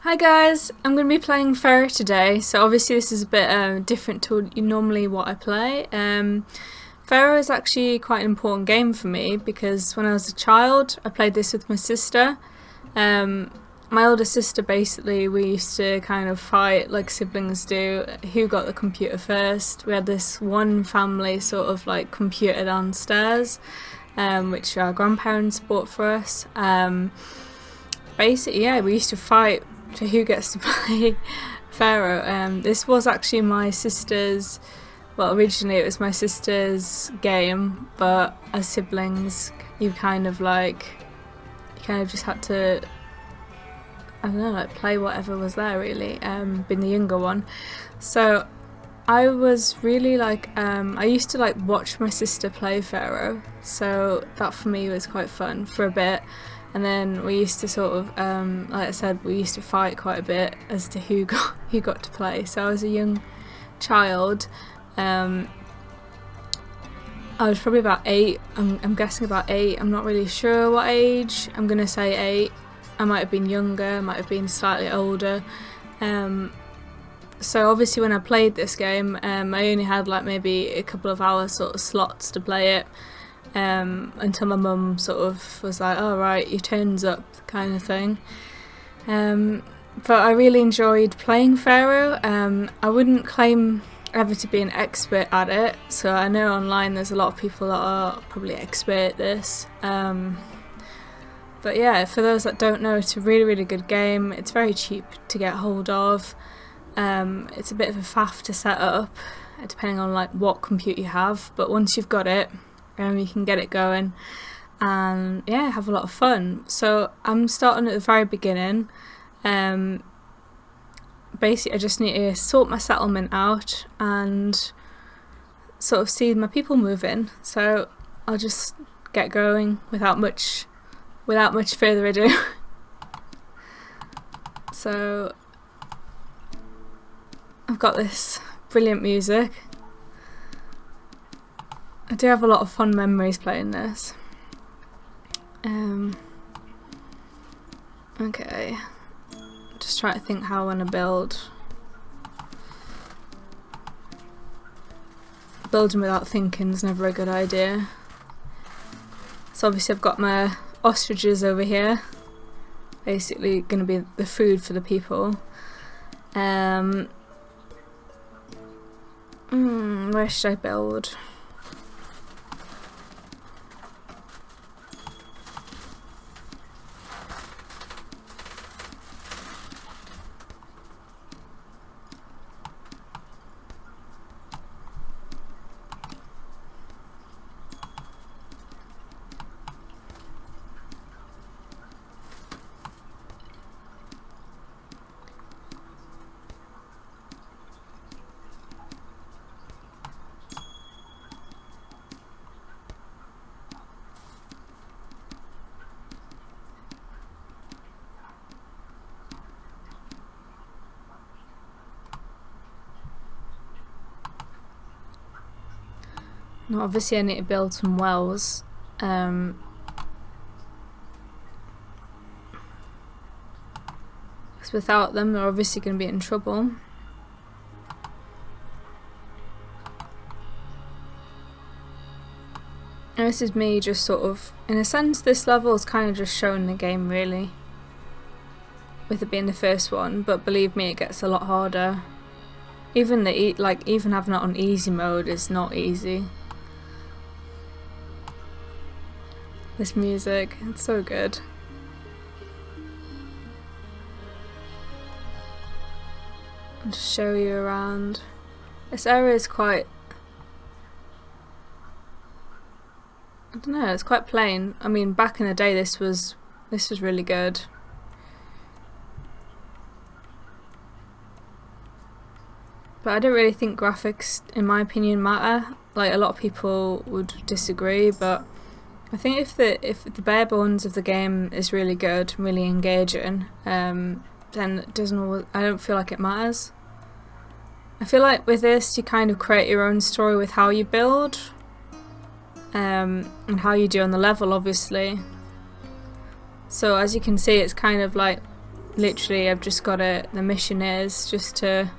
Hi guys, I'm going to be playing Pharaoh today, so obviously this is a bit different to normally what I play. Pharaoh is actually quite an important game for me because when I was a child I played this with my sister. My older sister, basically, we used to kind of fight like siblings do, who got the computer first. We had this one family sort of like computer downstairs, which our grandparents bought for us. Basically, yeah, we used to fight to who gets to play Pharaoh. This was actually my sister's, well, originally it was my sister's game, but as siblings, you kind of just had to, I don't know, like play whatever was there really, being the younger one. So I was really I used to watch my sister play Pharaoh, so that for me was quite fun for a bit. And then we used to sort of, like I said, we used to fight quite a bit as to who got to play. So I was a young child. I was probably about 8. I'm guessing about 8. I'm not really sure what age. I'm gonna say 8. I might have been younger. I might have been slightly older. So obviously when I played this game, I only had maybe a couple of hours sort of slots to play it. Until my mum sort of was like, "Oh right, your turn's up," kind of thing. But I really enjoyed playing Pharaoh. I wouldn't claim ever to be an expert at it, so I know online there's a lot of people that are probably expert at this. But yeah, for those that don't know, it's a really, really good game. It's very cheap to get hold of. It's a bit of a faff to set up, depending on what computer you have. But once you've got it, you can get it going and yeah, have a lot of fun. So I'm starting at the very beginning. Basically I just need to sort my settlement out and sort of see my people move in. So I'll just get going without much further ado. So I've got this brilliant music. I do have a lot of fun memories playing this. Okay, just trying to think how I want to build. Building without thinking is never a good idea. So obviously I've got my ostriches over here, basically going to be the food for the people. Where should I build? Now obviously I need to build some wells. Because without them they're obviously going to be in trouble. And this is me just sort of, in a sense this level is kind of just showing the game really, with it being the first one, but believe me, it gets a lot harder. Even even having it on easy mode is not easy. This music, it's so good. I'll just show you around. This area is quite, I don't know, it's quite plain. I mean, back in the day this was really good. But I don't really think graphics, in my opinion, matter. A lot of people would disagree, but I think if the bare bones of the game is really good, really engaging, then it doesn't always, I don't feel like it matters. I feel like with this you kind of create your own story with how you build, and how you do on the level obviously. So as you can see, it's kind of literally I've just got it. The mission is just to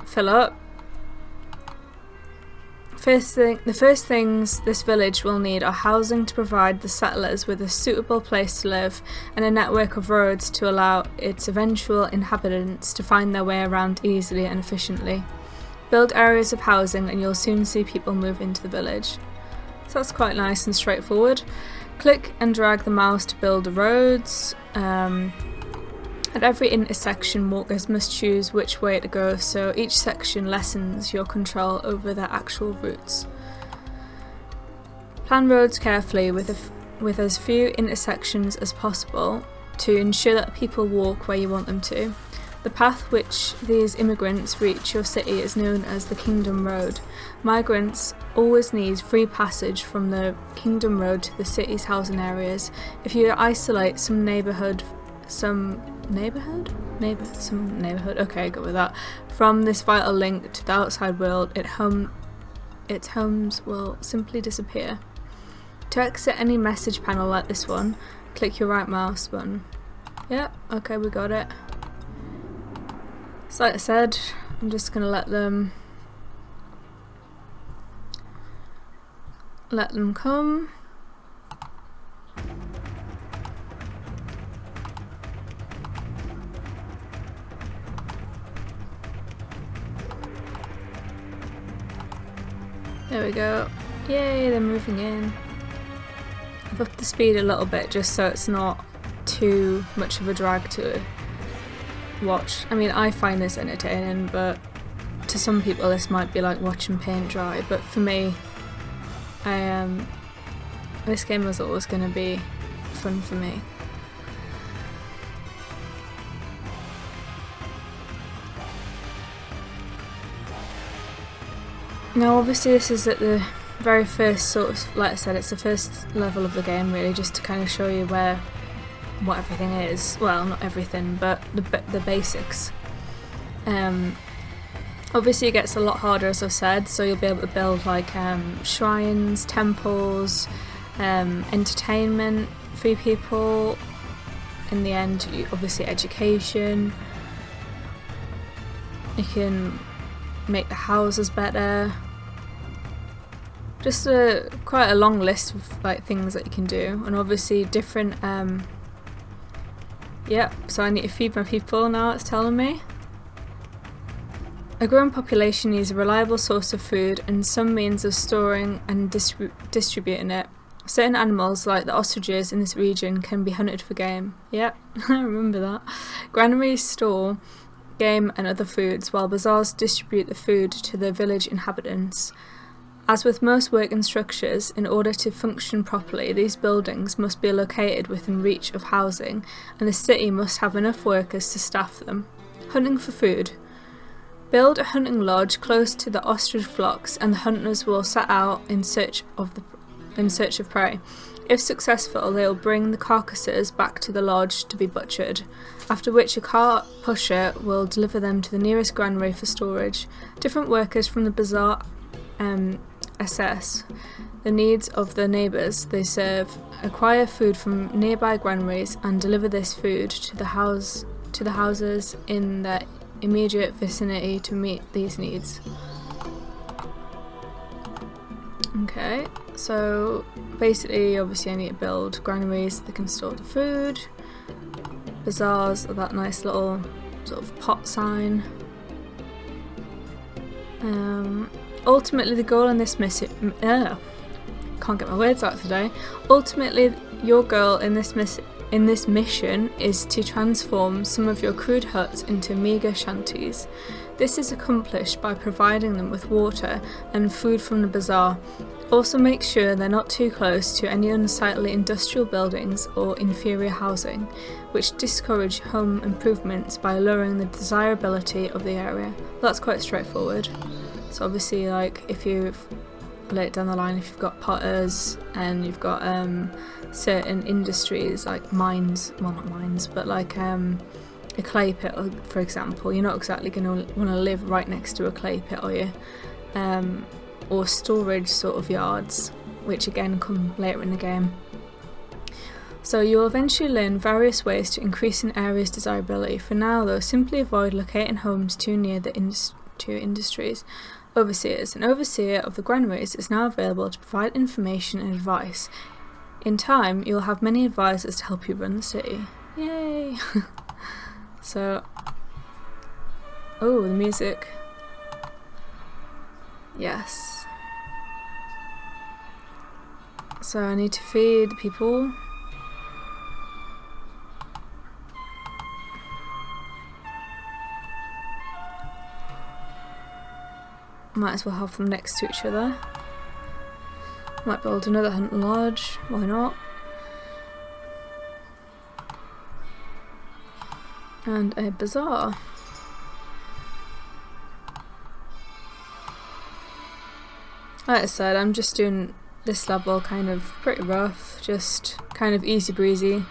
fill up. The first things this village will need are housing to provide the settlers with a suitable place to live and a network of roads to allow its eventual inhabitants to find their way around easily and efficiently. Build areas of housing and you'll soon see people move into the village. So that's quite nice and straightforward. Click and drag the mouse to build the roads. At every intersection, walkers must choose which way to go, so each section lessens your control over their actual routes. Plan roads carefully with as few intersections as possible to ensure that people walk where you want them to. The path which these immigrants reach your city is known as the Kingdom Road. Migrants always need free passage from the Kingdom Road to the city's housing areas. If you isolate some neighbourhood, okay, go with that, from this vital link to the outside world, its homes will simply disappear. To exit any message panel like this one, click your right mouse button. Yep, okay, we got it. So like I said, I'm just gonna let them come. There we go. Yay, they're moving in. I've upped the speed a little bit just so it's not too much of a drag to watch. I mean, I find this entertaining, but to some people this might be like watching paint dry, but for me, this game was always going to be fun for me. Now obviously this is at the very first sort of, like I said, it's the first level of the game really, just to kind of show you what everything is. Well, not everything, but the basics. Obviously it gets a lot harder, as I've said, so you'll be able to build like shrines, temples, entertainment for people. In the end, obviously education. You can make the houses better. Just quite a long list of like things that you can do, and obviously different. Yep. So I need to feed my people now. It's telling me. A growing population needs a reliable source of food and some means of storing and distributing it. Certain animals, like the ostriches in this region, can be hunted for game. Yep, I remember that. Granaries store game and other foods, while bazaars distribute the food to the village inhabitants. As with most working structures, in order to function properly, these buildings must be located within reach of housing, and the city must have enough workers to staff them. Hunting for food. Build a hunting lodge close to the ostrich flocks, and the hunters will set out in search of prey. If successful, they will bring the carcasses back to the lodge to be butchered, after which a cart pusher will deliver them to the nearest granary for storage. Different workers from the bazaar assess the needs of the neighbours they serve, acquire food from nearby granaries, and deliver this food to the houses in their immediate vicinity to meet these needs. Okay, so basically obviously I need to build granaries that can store the food. Bazaars are that nice little sort of pot sign. Ultimately the goal in this mission... can't get my words out today. Ultimately your goal in this mission is to transform some of your crude huts into meagre shanties. This is accomplished by providing them with water and food from the bazaar. Also make sure they're not too close to any unsightly industrial buildings or inferior housing, which discourage home improvements by lowering the desirability of the area. That's quite straightforward. So obviously, like, if you've later down the line, if you've got potters and you've got certain industries like mines, well not mines, but like a clay pit, for example, you're not exactly going to want to live right next to a clay pit, are you? Or storage sort of yards, which again come later in the game. So you'll eventually learn various ways to increase an area's desirability. For now though, simply avoid locating homes too near the industries. Overseers. An overseer of the granaries is now available to provide information and advice. In time, you'll have many advisors to help you run the city. Yay! So, oh, the music. Yes. So I need to feed people. Might as well have them next to each other. Might build another hunt lodge, why not? And a bazaar. Like I said, I'm just doing this level kind of pretty rough, just kind of easy breezy.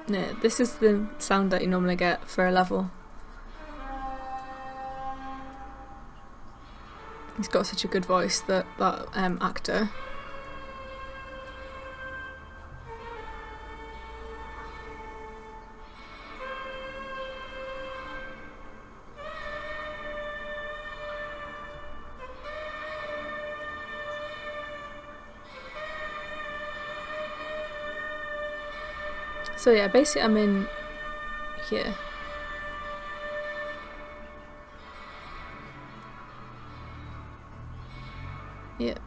Yeah, this is the sound that you normally get for a level. He's got such a good voice, that actor. So yeah, basically I'm in here. Yeah.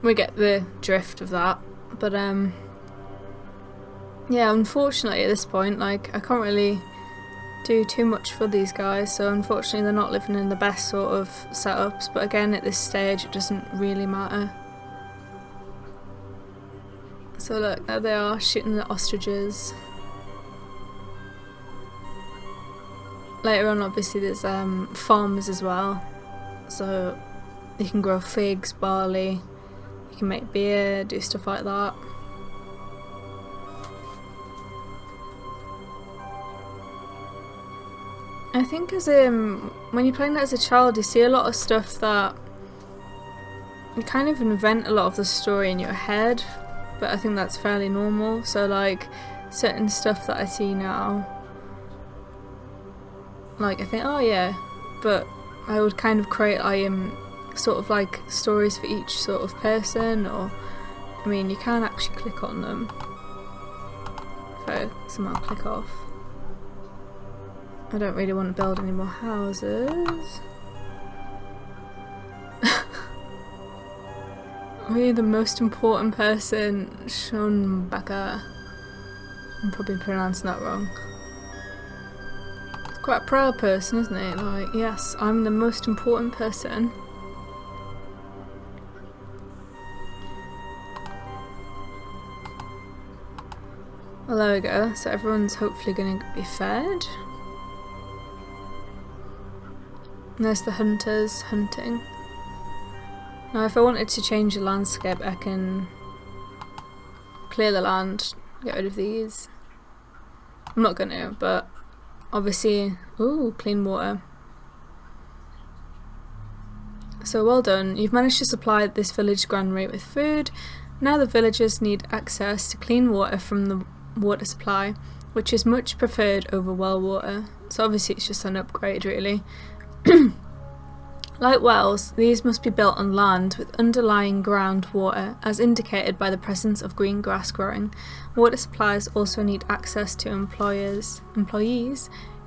We get the drift of that, but yeah, unfortunately at this point, like, I can't really do too much for these guys, so unfortunately they're not living in the best sort of setups, but again at this stage it doesn't really matter. So look, there they are shooting the ostriches. Later on obviously there's farmers as well, so you can grow figs, barley, you can make beer, do stuff like that. I think as when you're playing that as a child, you see a lot of stuff that you kind of invent a lot of the story in your head, but I think that's fairly normal. So like certain stuff that I see now, like I think, oh yeah, but I would kind of create sort of like stories for each sort of person, or I mean you can actually click on them if I somehow click off. I don't really want to build any more houses. Me, the most important person, Schonbacher. I'm probably pronouncing that wrong. He's quite a proud person, isn't he? Like, yes, I'm the most important person. Well, there we go. So everyone's hopefully going to be fed. And there's the hunters hunting. Now if I wanted to change the landscape, I can clear the land, get rid of these. I'm not going to, but obviously, ooh, clean water. So well done, you've managed to supply this village granary with food. Now the villagers need access to clean water from the water supply, which is much preferred over well water. So obviously it's just an upgrade really. Like wells, these must be built on land with underlying groundwater, as indicated by the presence of green grass growing. Water supplies also need access to employees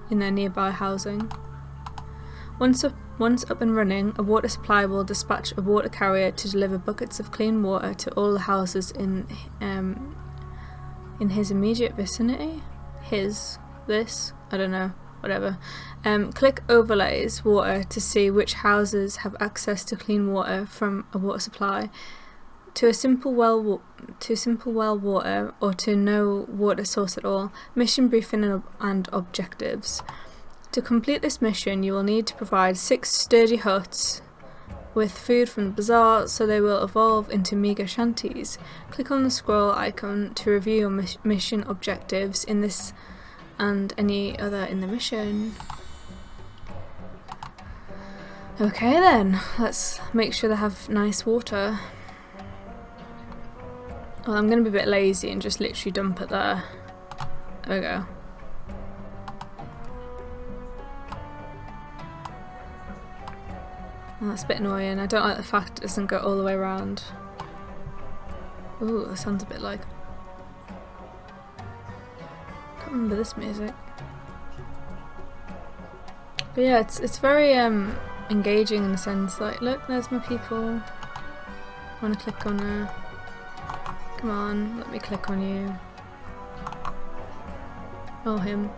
in their nearby housing. Once up and running, a water supply will dispatch a water carrier to deliver buckets of clean water to all the houses in his immediate vicinity. I don't know. Whatever. Click overlays water to see which houses have access to clean water from a water supply. to a simple well water, or to no water source at all. Mission briefing and objectives. To complete this mission, you will need to provide 6 sturdy huts with food from the bazaar, so they will evolve into meagre shanties. Click on the scroll icon to review your mission objectives in this and any other in the mission. Okay then, let's make sure they have nice water. Well, I'm going to be a bit lazy and just literally dump it there. There we go. Oh, that's a bit annoying. I don't like the fact it doesn't go all the way around. Ooh, that sounds a bit like... I can't remember this music. But yeah, it's very engaging in the sense like, look, there's my people. I want to click on her. Come on, let me click on you. Oh, him.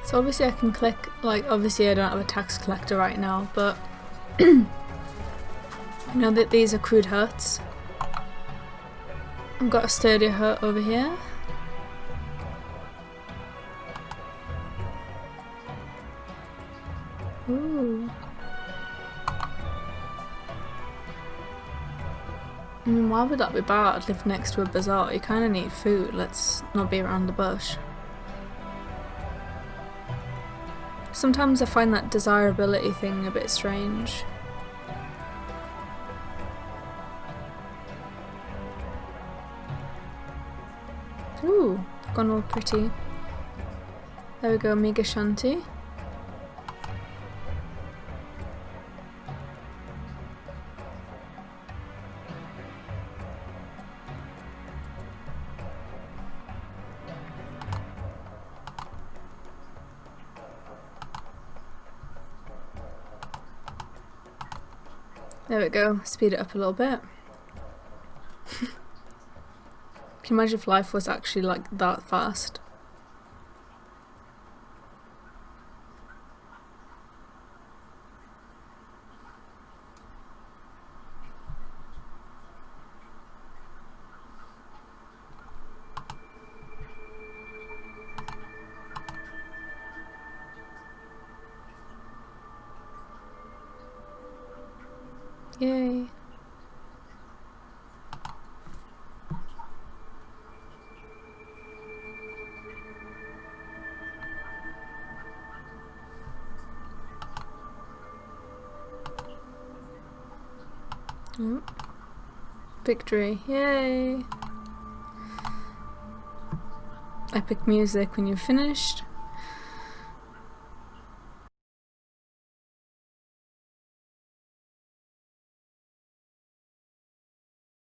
So obviously I can click, like, obviously I don't have a tax collector right now, but I know that these are crude huts. I've got a sturdier hut over here. Ooh. I mean, why would that be bad? Live next to a bazaar, you kind of need food, let's not be around the bush. Sometimes I find that desirability thing a bit strange. Ooh, gone all pretty. There we go, Mega Shanty. There we go, speed it up a little bit. Can you imagine if life was actually like that fast? Yay. Oh. Victory. Yay. Epic music when you've finished.